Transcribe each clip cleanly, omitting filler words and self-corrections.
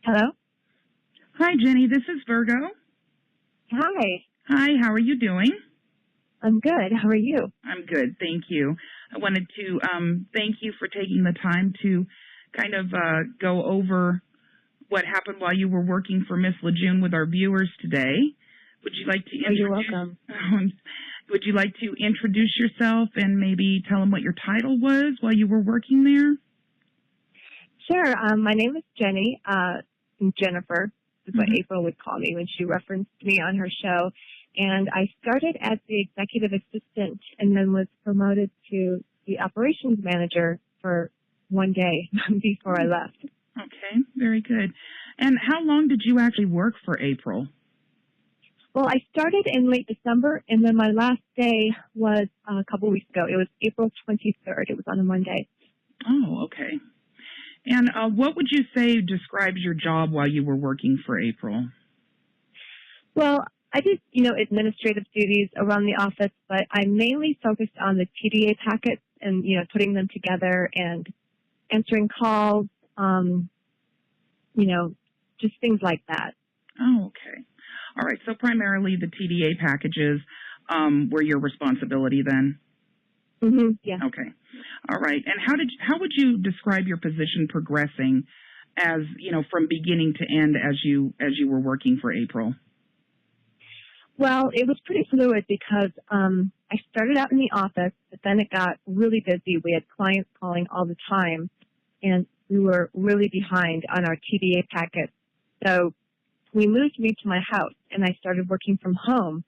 Hello? Hi, Jenny. This is Virgo. Hi. Hi, how are you doing? I'm good. How are you? I'm good, thank you. I wanted to thank you for taking the time to kind of go over what happened while you were working for Miss LaJune with our viewers today. Would you like to introduce? You're welcome. Would you like to introduce yourself and maybe tell them what your title was while you were working there? Sure. My name is Jenny. Jennifer is what April would call me when she referenced me on her show. And I started as the executive assistant and then was promoted to the operations manager for one day before I left. Okay, very good. And how long did you actually work for April? Well, I started in late December, and then my last day was a couple weeks ago. It was April 23rd. It was on a Monday. Oh, okay. And what would you say describes your job while you were working for April? Well, I did, administrative duties around the office, but I mainly focused on the TDA packets and, putting them together and answering calls, just things like that. Oh, okay. All right. So primarily the TDA packages were your responsibility then? Mm-hmm. Yeah. Okay. All right. And how would you describe your position progressing as, from beginning to end as you were working for April? Well, it was pretty fluid because I started out in the office, but then it got really busy. We had clients calling all the time, and we were really behind on our TDA packets. So we moved me to my house, and I started working from home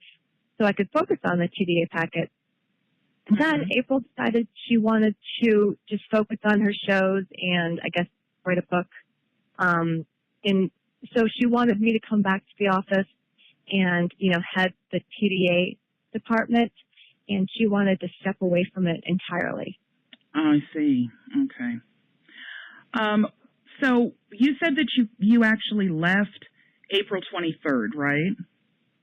so I could focus on the TDA packets. Then April decided she wanted to just focus on her shows and, I guess, write a book. And so she wanted me to come back to the office and, head the TDA department, and she wanted to step away from it entirely. Oh, I see. Okay. So you said that you actually left April 23rd, right?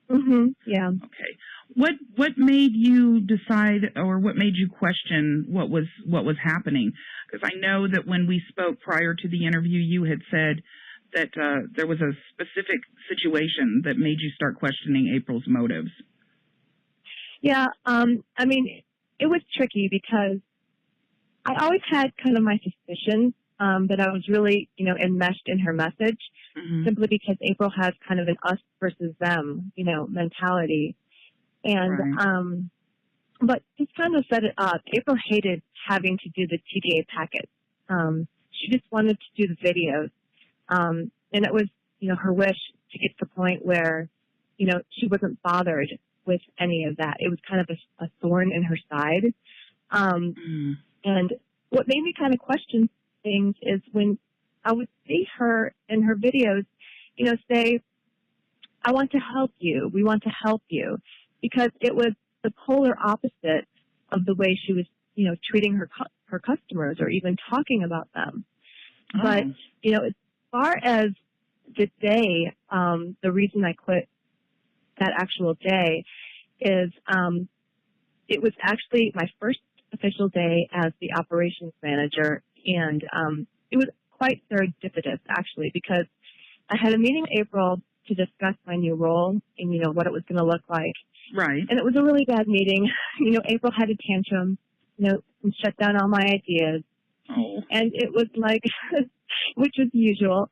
Mm-hmm. Yeah. Okay. What made you decide, or what made you question what was happening? Because I know that when we spoke prior to the interview, you had said that there was a specific situation that made you start questioning April's motives. Yeah. It was tricky because I always had kind of my suspicions that I was really, enmeshed in her message, simply because April has kind of an us versus them, mentality. And, but just kind of set it up. April hated having to do the TDA packets. She just wanted to do the videos. And it was, her wish to get to the point where, she wasn't bothered with any of that. It was kind of a thorn in her side. And what made me kind of question things is when I would see her in her videos, say, I want to help you. We want to help you. Because it was the polar opposite of the way she was, treating her customers or even talking about them. Oh. But, as far as the day, the reason I quit that actual day is it was actually my first official day as the operations manager, and it was quite serendipitous, actually, because I had a meeting in April to discuss my new role and, what it was going to look like. Right. And it was a really bad meeting. April had a tantrum, and shut down all my ideas. Oh. And it was like, which was usual,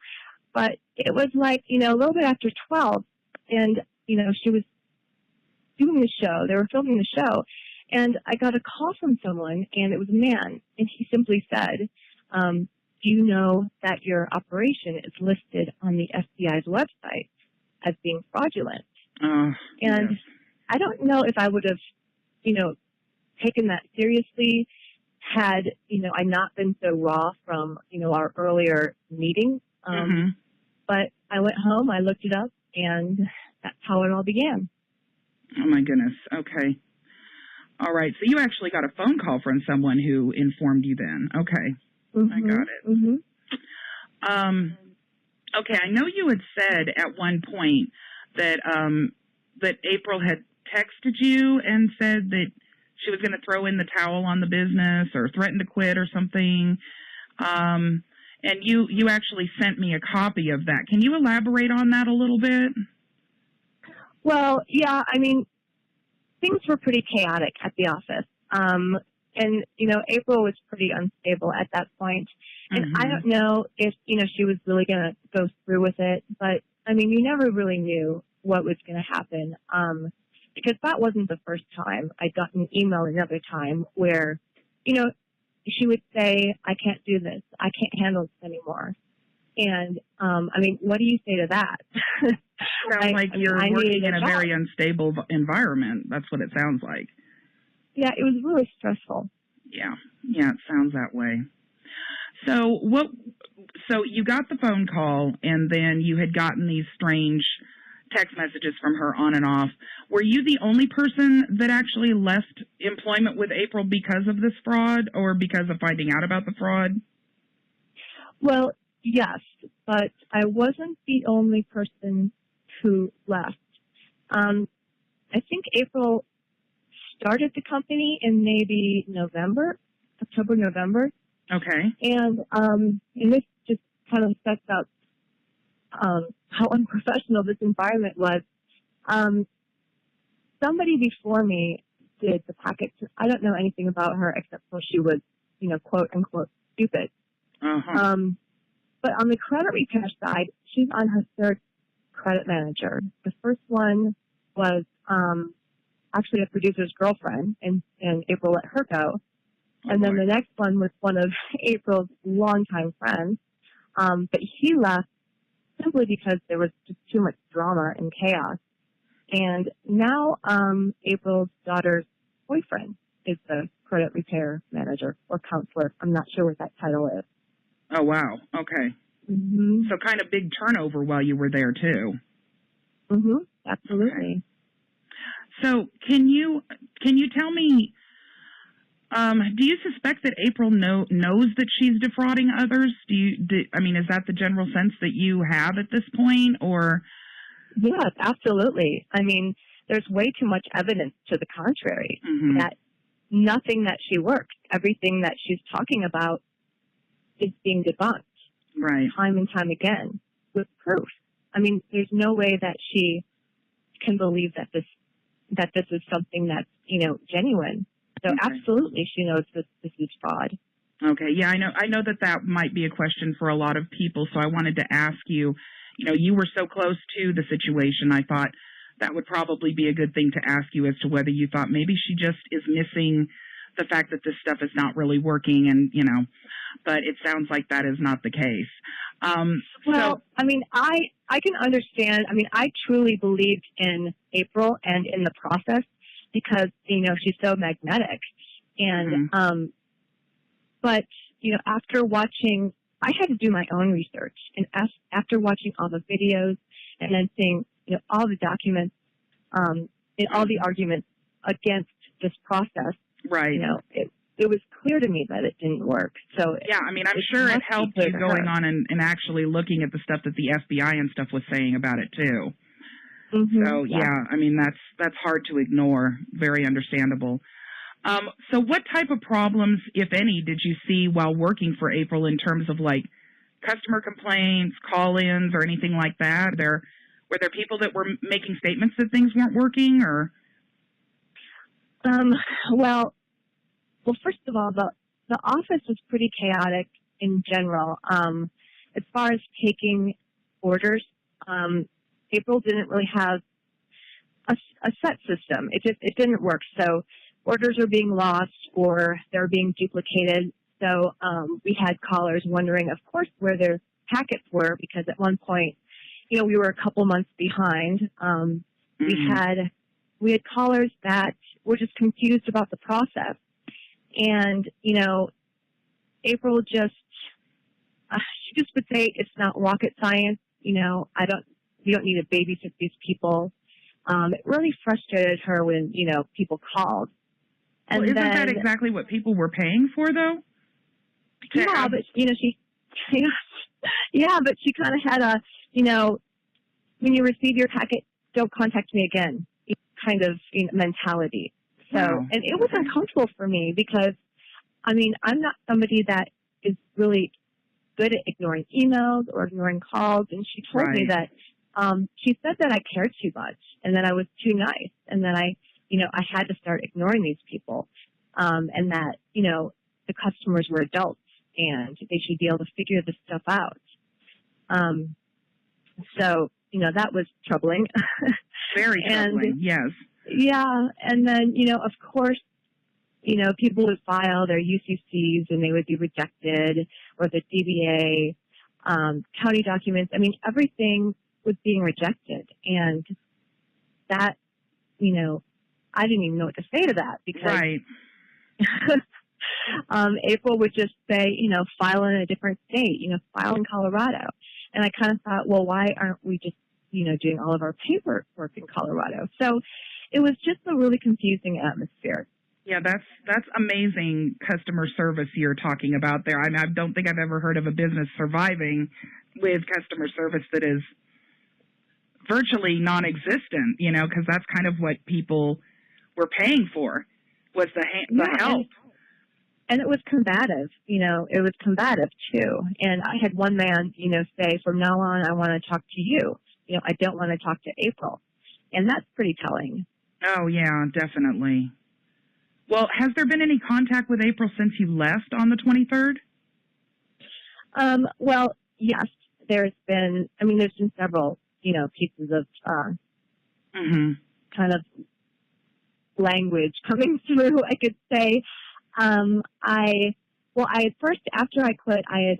but it was like, a little bit after 12, and, she was doing the show. They were filming the show, and I got a call from someone, and it was a man, and he simply said, do you know that your operation is listed on the FBI's website as being fraudulent? And yes. I don't know if I would have, taken that seriously had, I not been so raw from, our earlier meeting. But I went home, I looked it up, and that's how it all began. Oh, my goodness. Okay. All right. So you actually got a phone call from someone who informed you then. Okay. I got it. Okay. I know you had said at one point that that April had texted you and said that she was going to throw in the towel on the business or threaten to quit or something. And you actually sent me a copy of that. Can you elaborate on that a little bit? Well, yeah, I mean, things were pretty chaotic at the office. And, April was pretty unstable at that point. And I don't know if, she was really going to go through with it. But, I mean, you never really knew what was going to happen. Because that wasn't the first time. I got an email another time where, she would say, I can't do this. I can't handle this anymore. And, I mean, what do you say to that? Sounds like you're working in a very unstable environment. That's what it sounds like. Yeah, it was really stressful. Yeah, it sounds that way. So you got the phone call, and then you had gotten these strange text messages from her on and off. Were you the only person that actually left employment with April because of this fraud, or because of finding out about the fraud? Well, yes, but I wasn't the only person who left. I think April started the company in maybe October, November. Okay. And this just kind of sets up how unprofessional this environment was. Somebody before me did the package. I don't know anything about her except for she was, quote unquote stupid. Uh-huh. But on the credit repair side, she's on her third credit manager. The first one was actually a producer's girlfriend, and April let her go. And then the next one was one of April's longtime friends. But he left simply because there was just too much drama and chaos. And now April's daughter's boyfriend is the credit repair manager or counselor. I'm not sure what that title is. Oh, wow. Okay. Mm-hmm. So kind of big turnover while you were there, too. Mm-hmm. Absolutely. Okay. So can you tell me, do you suspect that April knows that she's defrauding others? Is that the general sense that you have at this point, or? Yes, absolutely. I mean, there's way too much evidence to the contrary, that nothing that she works, everything that she's talking about is being debunked. Right. Time and time again with proof. I mean, there's no way that she can believe that this is something that's, genuine. So absolutely she knows this is fraud. Okay. Yeah, I know that might be a question for a lot of people, so I wanted to ask you, you were so close to the situation, I thought that would probably be a good thing to ask you as to whether you thought maybe she just is missing the fact that this stuff is not really working, and, but it sounds like that is not the case. I mean, I can understand. I mean, I truly believed in April and in the process because, she's so magnetic. And, but, after watching, I had to do my own research. And after watching all the videos and then seeing, all the documents, and all the arguments against this process, right. It was clear to me that it didn't work. So yeah, I mean, I'm sure it helped you going on and actually looking at the stuff that the FBI and stuff was saying about it too. So yeah, I mean, that's hard to ignore. Very understandable. So what type of problems, if any, did you see while working for April in terms of like customer complaints, call-ins, or anything like that? Were there people that were making statements that things weren't working, or? Well, first of all, the office was pretty chaotic in general. As far as taking orders, April didn't really have a set system. It didn't work. So orders were being lost or they were being duplicated. So we had callers wondering, of course, where their packets were, because at one point, we were a couple months behind. We had callers that were just confused about the process. And, April she just would say it's not rocket science. We don't need to babysit these people. It really frustrated her when, people called. And isn't that exactly what people were paying for, though? Yeah, but, but she kind of had a, when you receive your packet, don't contact me again kind of mentality. So, and it was uncomfortable for me because, I mean, I'm not somebody that is really good at ignoring emails or ignoring calls, and she told me that she said that I cared too much and that I was too nice and that I had to start ignoring these people, and that, the customers were adults and they should be able to figure this stuff out. So, that was troubling. Very troubling, yes. Yeah, and then, of course, people would file their UCCs and they would be rejected, or the DBA, county documents. I mean, everything was being rejected. And that, I didn't even know what to say to that, because April would just say, file in a different state, file in Colorado. And I kind of thought, well, why aren't we just, doing all of our paperwork in Colorado? So it was just a really confusing atmosphere. Yeah, that's amazing customer service you're talking about there. I mean, I don't think I've ever heard of a business surviving with customer service that is virtually non-existent, because that's kind of what people were paying for, was the help. And it was combative, it was combative too. And I had one man, say, from now on, I want to talk to you. I don't want to talk to April. And that's pretty telling. Oh, yeah, definitely. Well, has there been any contact with April since you left on the 23rd? Well, yes, there's been several, pieces of kind of language coming through, I could say. After I quit, I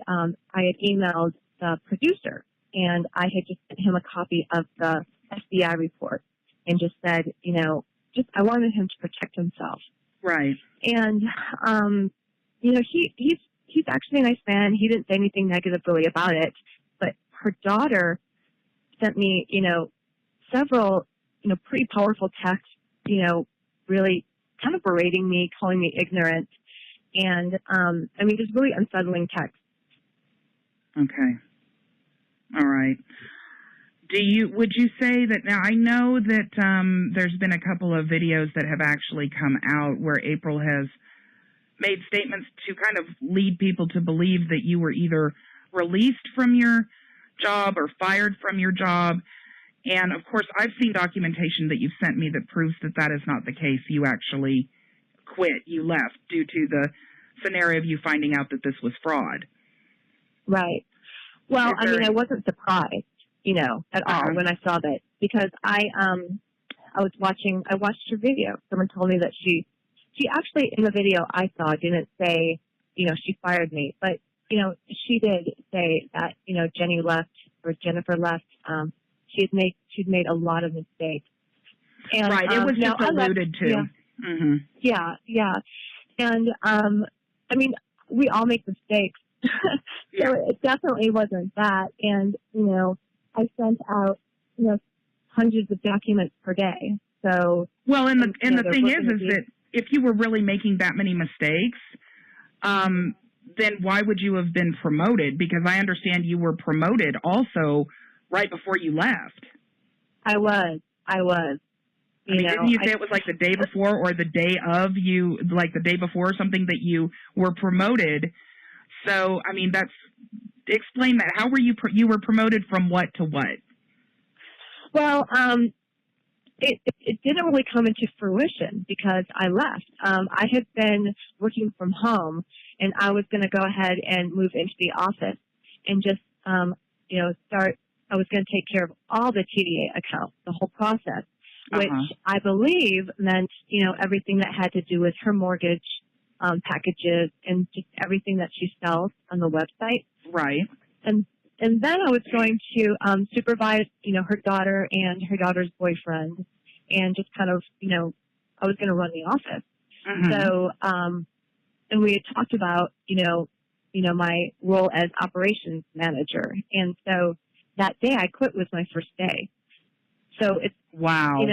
had emailed the producer, and I had just sent him a copy of the FBI report and just said, I wanted him to protect himself. Right. And, he's actually a nice man. He didn't say anything negative really about it, but her daughter sent me, several, pretty powerful texts, really kind of berating me, calling me ignorant, and, just really unsettling texts. Okay. All right. Would you say that, now I know that there's been a couple of videos that have actually come out where April has made statements to kind of lead people to believe that you were either released from your job or fired from your job. And of course, I've seen documentation that you've sent me that proves that that is not the case. You actually quit. You left due to the scenario of you finding out that this was fraud. Right. Well, I wasn't surprised, at all when I saw that, because I watched her video. Someone told me that she actually, in the video I saw, didn't say, she fired me, but, she did say that, Jenny left, or Jennifer left. She'd made a lot of mistakes. And, right. It was just alluded to. Yeah. Mm-hmm. Yeah. And, we all make mistakes. So it definitely wasn't that. And, I sent out, hundreds of documents per day. So, well, and the thing is that if you were really making that many mistakes, then why would you have been promoted? Because I understand you were promoted also right before you left. I was. Didn't you say it was like the day before or the day of you, like the day before or something that you were promoted? So, explain that. How were you were promoted from what to what? Well, it didn't really come into fruition because I left. I had been working from home, and I was going to go ahead and move into the office and just, I was going to take care of all the TDA accounts, the whole process, which I believe meant, everything that had to do with her mortgage packages and just everything that she sells on the website. Right. And then I was going to supervise, her daughter and her daughter's boyfriend, and just kind of, I was going to run the office. So, and we had talked about, my role as operations manager. And so that day I quit was my first day. So it's, wow.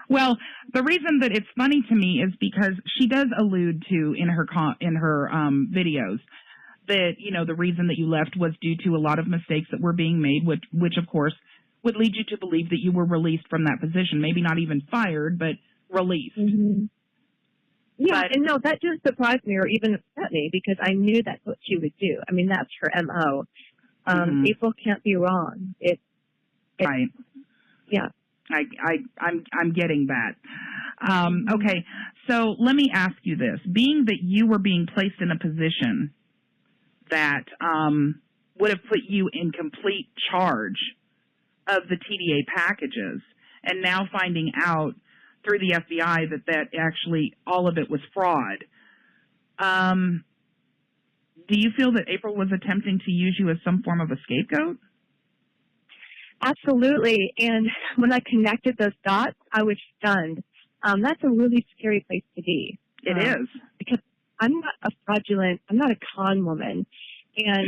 Well, the reason that it's funny to me is because she does allude to in her videos that, the reason that you left was due to a lot of mistakes that were being made, which of course would lead you to believe that you were released from that position. Maybe not even fired, but released. Yeah, But, and no, that didn't surprise me or even upset me because I knew that's what she would do. I mean, that's her MO. April can't be wrong. right. Yeah. I'm getting that. Okay, so let me ask you this. Being that you were being placed in a position that would have put you in complete charge of the TDA packages, and now finding out through the FBI that actually all of it was fraud, do you feel that April was attempting to use you as some form of a scapegoat? Absolutely. And when I connected those dots, I was stunned. That's a really scary place to be. It is. Because I'm not a con woman, and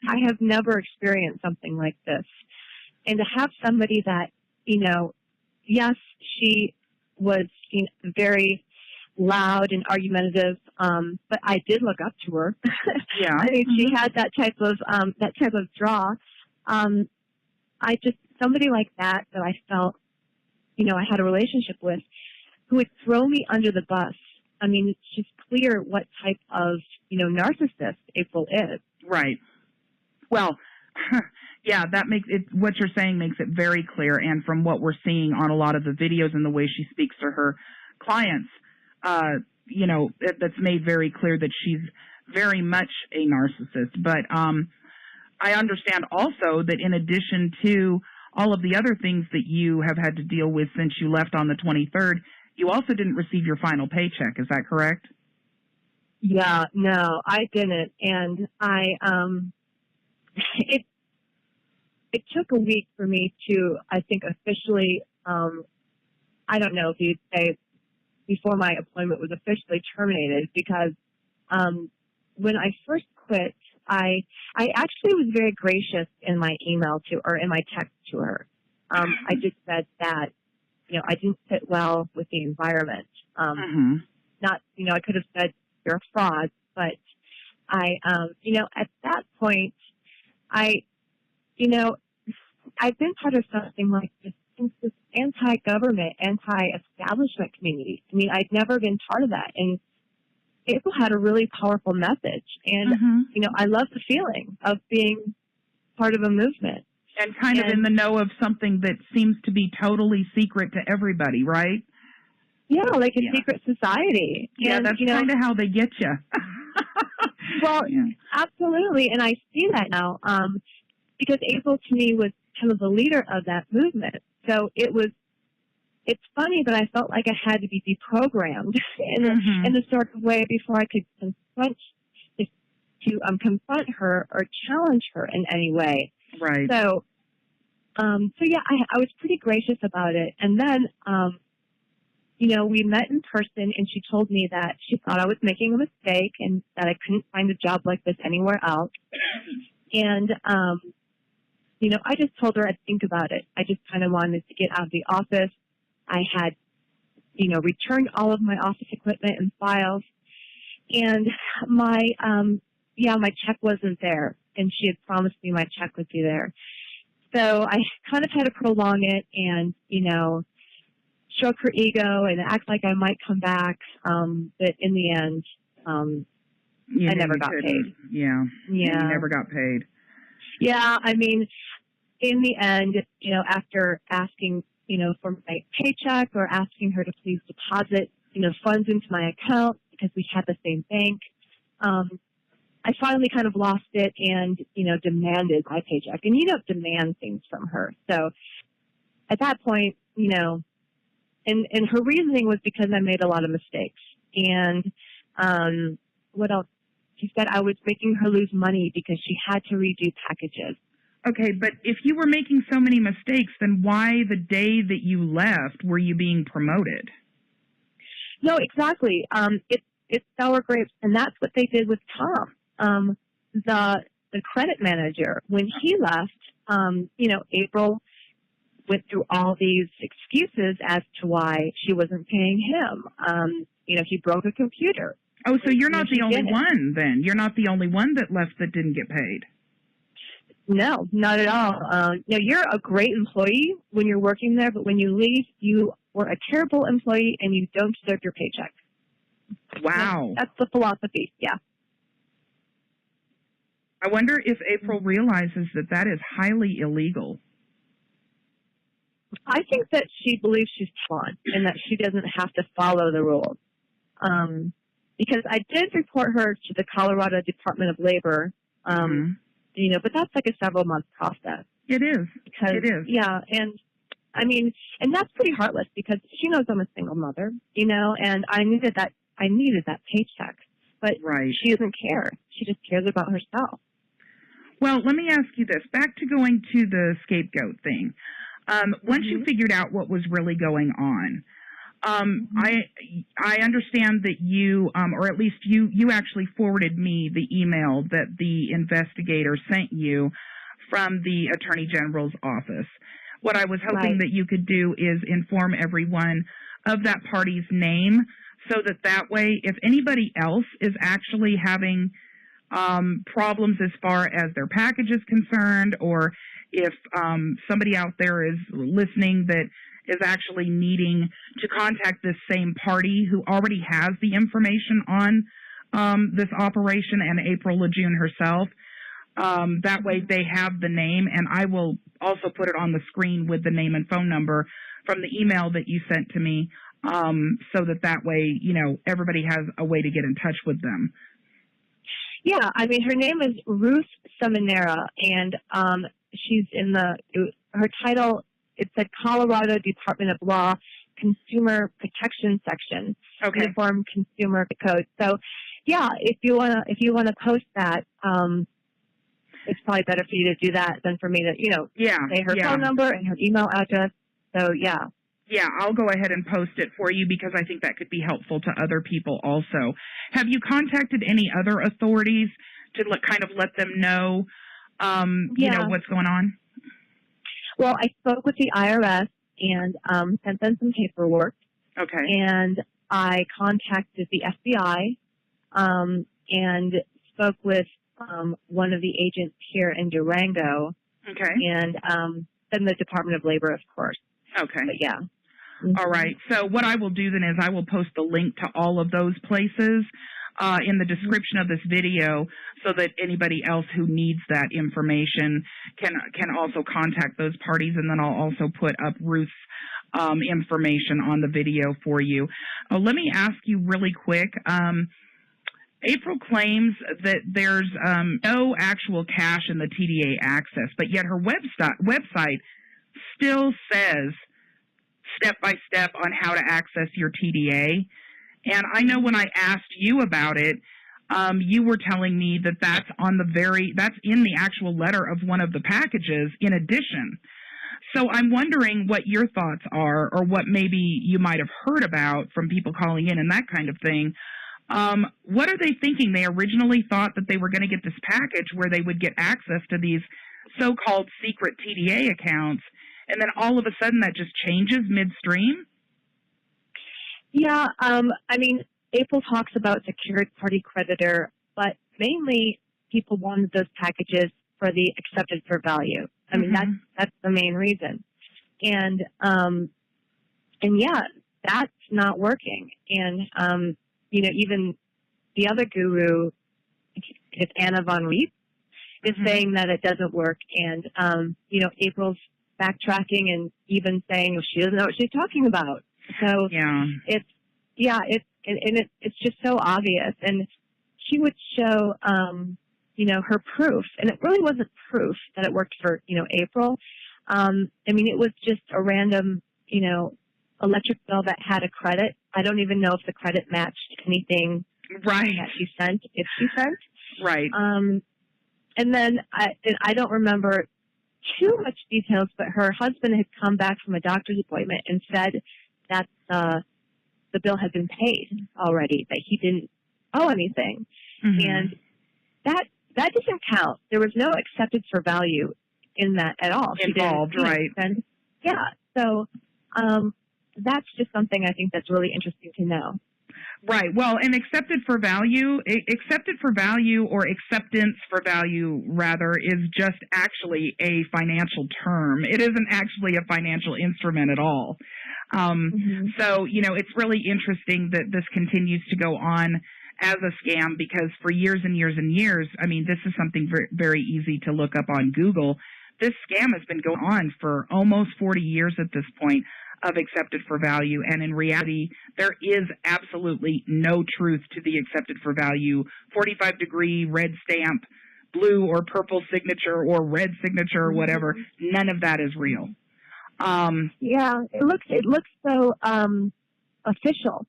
I have never experienced something like this. And to have somebody that, yes, she was very loud and argumentative, but I did look up to her. Yeah. I mean, she had that type of draw. Somebody like that I felt, I had a relationship with, who would throw me under the bus. I mean, it's just clear what type of, narcissist April is. Right. Well, yeah, that makes it, what you're saying makes it very clear. And from what we're seeing on a lot of the videos and the way she speaks to her clients, that's made very clear that she's very much a narcissist. But I understand also that in addition to all of the other things that you have had to deal with since you left on the 23rd, you also didn't receive your final paycheck. Is that correct? Yeah, no, I didn't. And it took a week for me to, I think, officially, I don't know if you'd say before my employment was officially terminated, because when I first quit, I actually was very gracious in my email or in my text to her. I just said that, I didn't fit well with the environment. Not, I could have said you're a fraud, but at that point, I've been part of something like this since this anti-government, anti-establishment community. I mean, I'd never been part of that. And April had a really powerful message. And, I love the feeling of being part of a movement. And kind of in the know of something that seems to be totally secret to everybody, right? Yeah, like a secret society. Yeah, and, that's kind of how they get you. Well, absolutely. And I see that now because April, to me, was kind of the leader of that movement. So it's funny, but I felt like I had to be deprogrammed in a sort of way before I could confront her or challenge her in any way. Right. So yeah, I was pretty gracious about it. And then, we met in person, and she told me that she thought I was making a mistake and that I couldn't find a job like this anywhere else. And, I just told her I'd think about it. I just kind of wanted to get out of the office. I had, returned all of my office equipment and files, and my check wasn't there, and she had promised me my check would be there. So I kind of had to prolong it and, stroke her ego and act like I might come back, but in the end, I never got paid. Yeah. You never got paid. Yeah, I mean, in the end, after asking, for my paycheck or asking her to please deposit, funds into my account because we had the same bank, I finally kind of lost it and, demanded my paycheck. And you don't demand things from her. So at that point, and her reasoning was because I made a lot of mistakes. And what else? She said I was making her lose money because she had to redo packages. Okay, but if you were making so many mistakes, then why the day that you left were you being promoted? No, exactly. It's sour grapes, and that's what they did with Tom, the credit manager. When he left, April went through all these excuses as to why she wasn't paying him. He broke a computer. Oh, so you're not the only one then. You're not the only one that left that didn't get paid. No, not at all. You're a great employee when you're working there, but when you leave, you were a terrible employee and you don't deserve your paycheck. wow. That's the philosophy, yeah. I wonder if April realizes that that is highly illegal. I think that she believes she's taught and that she doesn't have to follow the rules. Because I did report her to the Colorado Department of Labor, you know, but that's like a several-month process. It is. It is. Yeah, and I mean, and that's pretty heartless because she knows I'm a single mother, you know, and I needed that paycheck. But she doesn't care. She just cares about herself. Well, let me ask you this. Back to going to the scapegoat thing. Once you figured out what was really going on, I understand that you, or at least you actually forwarded me the email that the investigator sent you from the Attorney General's office. What I was hoping that you could do is inform everyone of that party's name so that that way, if anybody else is actually having problems as far as their package is concerned, or if somebody out there is listening that is actually needing to contact this same party who already has the information on this operation and April LaJune herself, that way they have the name, and I will also put it on the screen with the name and phone number from the email that you sent to me, so that way, you know, everybody has a way to get in touch with them. Yeah, I mean, her name is Ruth Seminara, and she's in her title, it's the Colorado Department of Law Consumer Protection Section, Uniform Consumer Code. So, yeah, if you wanna post that, it's probably better for you to do that than for me to, you know, say her phone number and her email address. So, yeah. Yeah, I'll go ahead and post it for you because I think that could be helpful to other people also. Have you contacted any other authorities to kind of let them know, you know, what's going on? Well, I spoke with the IRS and sent them some paperwork. Okay. And I contacted the FBI and spoke with one of the agents here in Durango. Okay. And then the Department of Labor, of course. Okay. But yeah. All right. So what I will do then is I will post the link to all of those places in the description of this video so that anybody else who needs that information can also contact those parties, and then I'll also put up Ruth's information on the video for you. Let me ask you really quick. April claims that there's no actual cash in the TDA access, but yet her website still says step-by-step on how to access your TDA. And I know when I asked you about it, you were telling me that that's in the actual letter of one of the packages in addition. So I'm wondering what your thoughts are, or what maybe you might have heard about from people calling in and that kind of thing. What are they thinking? They originally thought that they were going to get this package where they would get access to these so-called secret TDA accounts, and then all of a sudden that just changes midstream? Yeah, I mean, April talks about secured party creditor, but mainly people wanted those packages for the accepted for value. I mean, that's the main reason. And yeah, that's not working. And, you know, even the other guru, it's Anna Von Reep, is saying that it doesn't work. And, you know, April's backtracking and even saying she doesn't know what she's talking about. So it's just so obvious. And she would show, you know, her proof, and it really wasn't proof that it worked for, you know, April. I mean, it was just a random, you know, electric bill that had a credit. I don't even know if the credit matched anything that she sent, if she sent. Right. And then I don't remember too much details, but her husband had come back from a doctor's appointment and said that the bill had been paid already, that he didn't owe anything. And that doesn't count. There was no accepted for value in that at all. Involved, right. Yeah. So that's just something I think that's really interesting to know. Right. Well, and accepted for value or acceptance for value, rather, is just actually a financial term. It isn't actually a financial instrument at all. So, you know, it's really interesting that this continues to go on as a scam, because for years and years and years, I mean, this is something very, very easy to look up on Google. This scam has been going on for almost 40 years at this point, of accepted for value, and in reality, there is absolutely no truth to the accepted for value 45-degree red stamp, blue or purple signature or red signature or whatever. None of that is real. Yeah, it looks so official.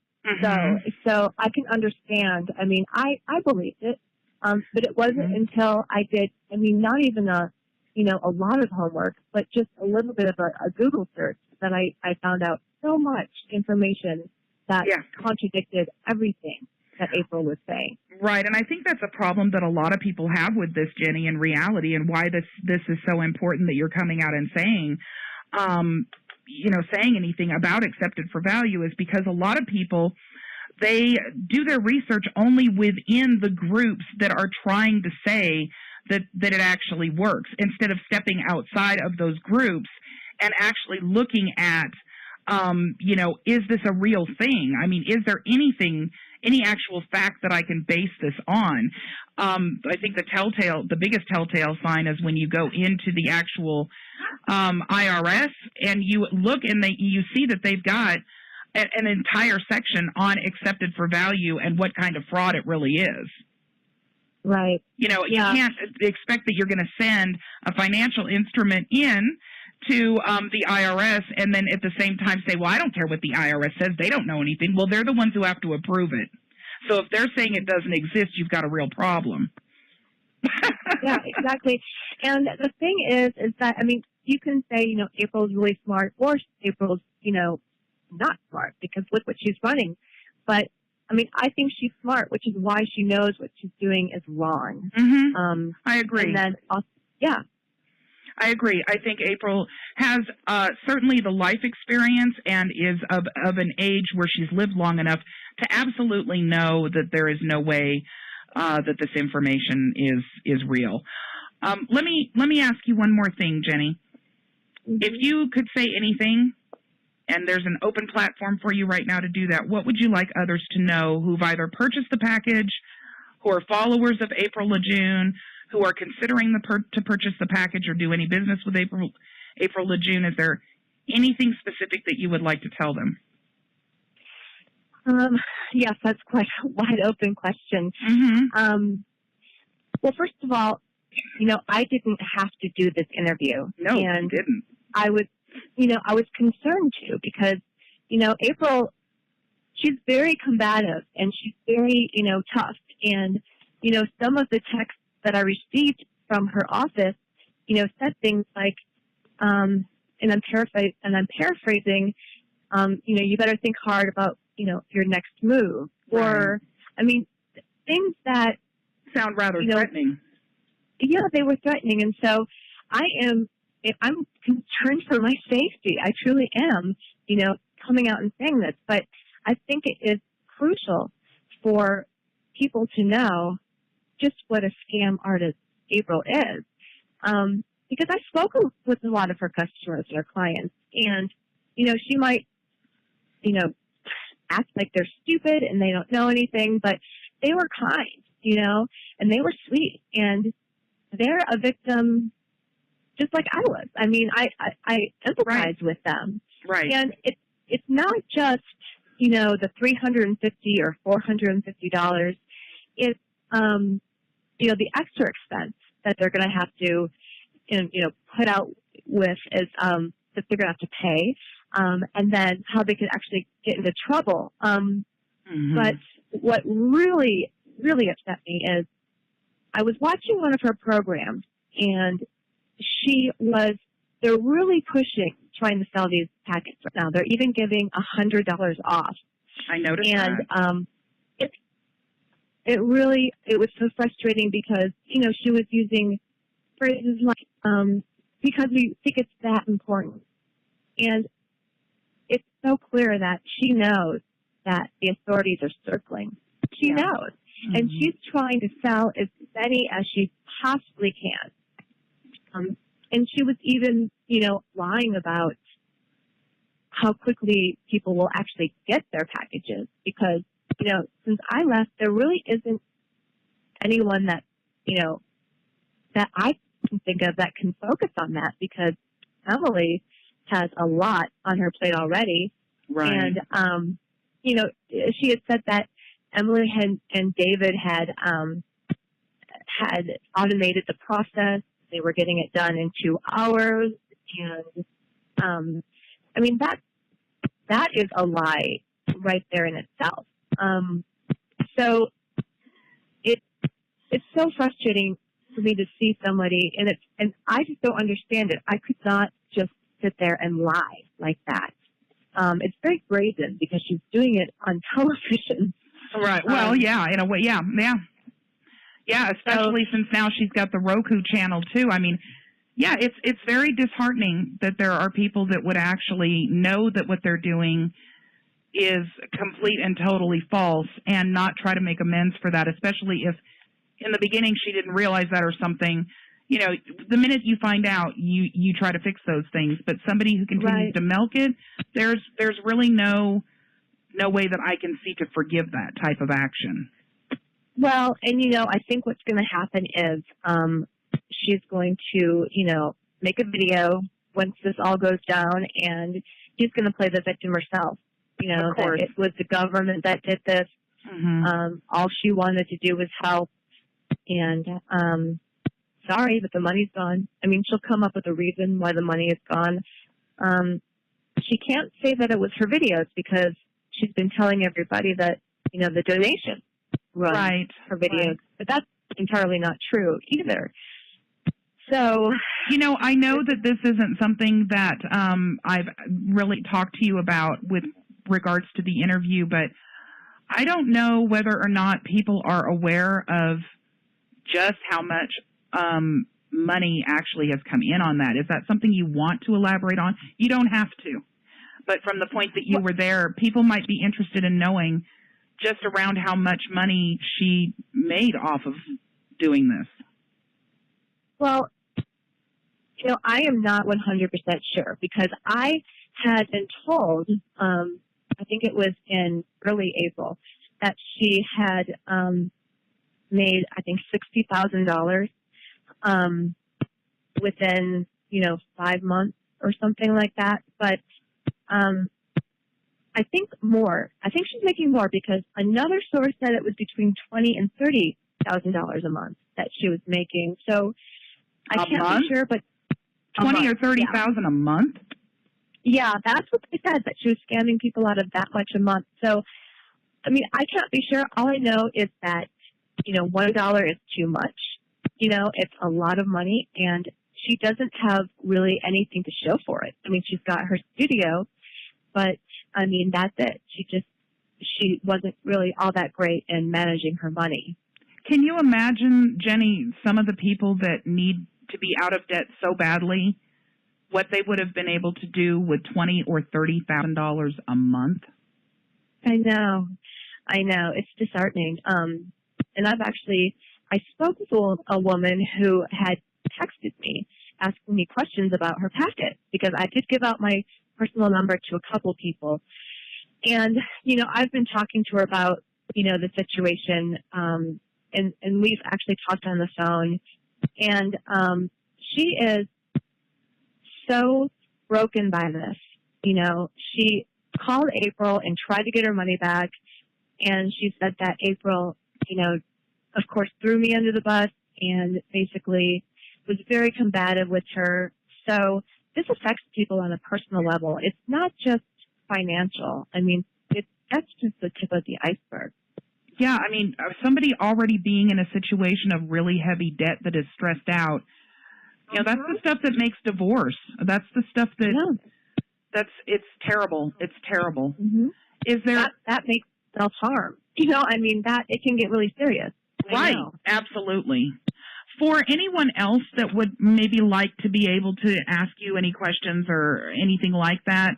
So I can understand. I mean, I believed it, but it wasn't until I did. I mean, not even a lot of homework, but just a little bit of a Google search, that I found out so much information that contradicted everything that April was saying. Right, and I think that's a problem that a lot of people have with this, Jenny, in reality, and why this is so important that you're coming out and saying, saying anything about accepted for value, is because a lot of people, they do their research only within the groups that are trying to say that it actually works, instead of stepping outside of those groups and actually looking at, is this a real thing? I mean, is there any actual fact that I can base this on? I think the biggest telltale sign is when you go into the actual IRS and you look and you see that they've got an entire section on accepted for value and what kind of fraud it really is. Right. You can't expect that you're going to send a financial instrument in to the IRS and then at the same time say, well, I don't care what the IRS says. They don't know anything. Well, they're the ones who have to approve it. So if they're saying it doesn't exist, you've got a real problem. Yeah, exactly. And the thing is that, I mean, you can say, April's really smart, or April's, not smart, because look what she's running. But, I mean, I think she's smart, which is why she knows what she's doing is wrong. I agree. And then, I agree. I think April has certainly the life experience and is of an age where she's lived long enough to absolutely know that there is no way that this information is real. Let me ask you one more thing, Jenny. If you could say anything, and there's an open platform for you right now to do that, what would you like others to know who've either purchased the package, who are followers of April LaJune, who are considering to purchase the package or do any business with April LaJune? Is there anything specific that you would like to tell them? Yes, that's quite a wide open question. Well, first of all, I didn't have to do this interview. No, and you didn't. I was concerned too, because, April, she's very combative and she's very, tough. And, some of the texts that I received from her office, said things like, and I'm paraphrasing, you better think hard about, your next move. Right. Or, I mean, things that sound rather threatening. Yeah, they were threatening. And so I'm concerned for my safety. I truly am, coming out and saying this. But I think it is crucial for people to know just what a scam artist April is. Because I've spoken with a lot of her customers and her clients, and, she might, act like they're stupid and they don't know anything, but they were kind, and they were sweet, and they're a victim just like I was. I mean, I empathize with them. Right. And it's not just, the $350 or $450. It's, the extra expense that they're going to have to, put out with is that they're going to have to pay, and then how they could actually get into trouble. But what really, really upset me is I was watching one of her programs, and they're really pushing, trying to sell these packets right now. They're even giving $100 off. I noticed that. It was so frustrating because, she was using phrases like, because we think it's that important. And it's so clear that she knows that the authorities are circling. She knows. And she's trying to sell as many as she possibly can. And she was even, lying about how quickly people will actually get their packages because, since I left, there really isn't anyone that, that I can think of that can focus on that because Emily has a lot on her plate already. Right. And, she had said that Emily and David had automated the process. They were getting it done in 2 hours. And, that is a lie right there in itself. So it's so frustrating for me to see somebody, and I just don't understand it. I could not just sit there and lie like that. It's very brazen because she's doing it on television. Right. Well, in a way, yeah. Yeah, especially since now she's got the Roku channel too. It's very disheartening that there are people that would actually know that what they're doing is complete and totally false and not try to make amends for that, especially if in the beginning she didn't realize that or something. The minute you find out, you try to fix those things. But somebody who continues to milk it, there's really no way that I can see to forgive that type of action. Well, and I think what's going to happen is she's going to, make a video once this all goes down, and she's going to play the victim herself. That it was the government that did this. All she wanted to do was help, and sorry, but the money's gone. She'll come up with a reason why the money is gone. She can't say that it was her videos because she's been telling everybody that, the donation runs her videos. But that's entirely not true either. So, I know that this isn't something that I've really talked to you about with regards to the interview, but I don't know whether or not people are aware of just how much money actually has come in on that. Is that something you want to elaborate on? You don't have to. But from the point that you were there, people might be interested in knowing just around how much money she made off of doing this. Well, I am not 100% sure because I had been told, I think it was in early April, that she had made, I think, $60,000 within, 5 months or something like that. But I think more. I think she's making more because another source said it was between $20,000 and $30,000 a month that she was making. So I can't be sure, but 20 or 30,000 a month? Yeah, that's what they said, that she was scamming people out of that much a month. So, I can't be sure. All I know is that, $1 is too much. It's a lot of money, and she doesn't have really anything to show for it. She's got her studio, but, that's it. She wasn't really all that great in managing her money. Can you imagine, Jenny, some of the people that need to be out of debt so badly, what they would have been able to do with $20,000 or $30,000 a month? I know. It's disheartening. And I spoke with a woman who had texted me asking me questions about her packet because I did give out my personal number to a couple people. And, I've been talking to her about, the situation, and we've actually talked on the phone. And she is so broken by this. She called April and tried to get her money back, and she said that April, of course, threw me under the bus and basically was very combative with her. So this affects people on a personal level. It's not just financial. That's just the tip of the iceberg. Yeah, somebody already being in a situation of really heavy debt that is stressed out, that's the stuff that makes divorce. That's the stuff that, it's terrible. It's terrible. Mm-hmm. Is there... That makes self-harm. That it can get really serious. Right, absolutely. For anyone else that would maybe like to be able to ask you any questions or anything like that,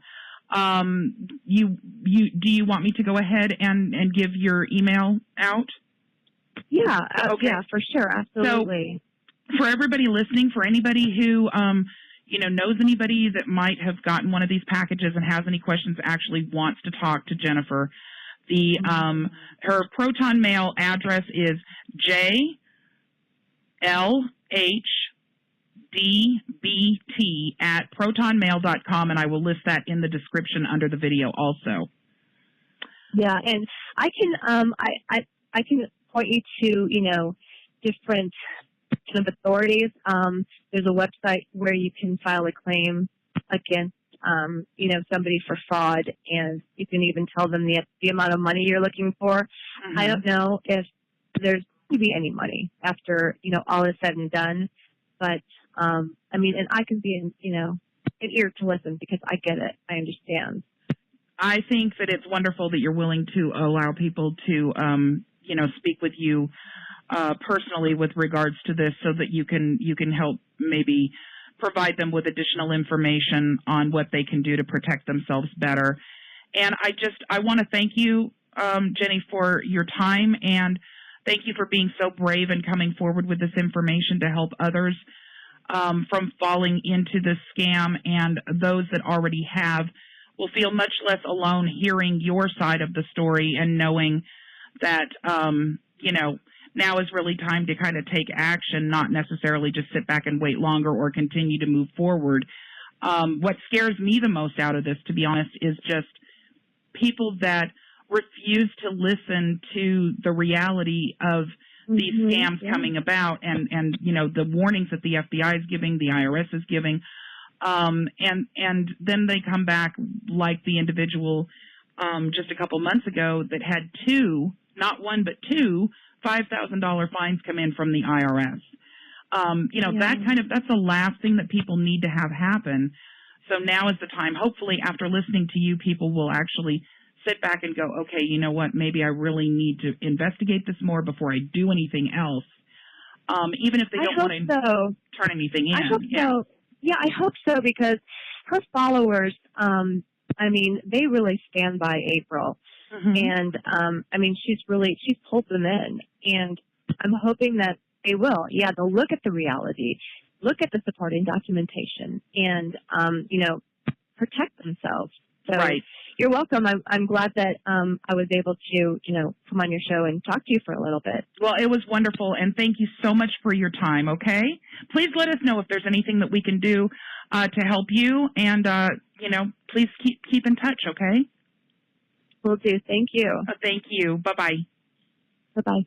do you want me to go ahead and give your email out? Yeah, Okay. yeah, for sure, absolutely. So, for everybody listening, for anybody who knows anybody that might have gotten one of these packages and has any questions, actually wants to talk to Jennifer, her Proton Mail address is jlhdbt@protonmail.com, and I will list that in the description under the video also. Yeah, and I can I can point you to different kind of authorities. There's a website where you can file a claim against somebody for fraud, and you can even tell them the amount of money you're looking for. Mm-hmm. I don't know if there's going to be any money after all is said and done, but and I can be an ear to listen because I get it, I understand. I think that it's wonderful that you're willing to allow people to speak with you personally with regards to this, so that you can help maybe provide them with additional information on what they can do to protect themselves better. And I want to thank you, Jenny, for your time, and thank you for being so brave and coming forward with this information to help others from falling into this scam, and those that already have will feel much less alone hearing your side of the story and knowing that, now is really time to kind of take action, not necessarily just sit back and wait longer or continue to move forward. What scares me the most out of this, to be honest, is just people that refuse to listen to the reality of these scams coming about, and the warnings that the FBI is giving, the IRS is giving, and then they come back like the individual just a couple months ago that had two, not one but two, $5,000 fines come in from the IRS. That's the last thing that people need to have happen. So now is the time. Hopefully, after listening to you, people will actually sit back and go, okay, you know what, maybe I really need to investigate this more before I do anything else, even if they don't want to turn anything in. I hope so. Yeah, I hope so, because her followers, they really stand by April. And, she's pulled them in, and I'm hoping that they will. Yeah, they'll look at the reality, look at the supporting documentation, and, protect themselves. So right. You're welcome. I'm glad that I was able to, come on your show and talk to you for a little bit. Well, it was wonderful, and thank you so much for your time, okay? Please let us know if there's anything that we can do to help you, and, please keep in touch, okay? Will do. Thank you. Thank you. Bye-bye. Bye-bye.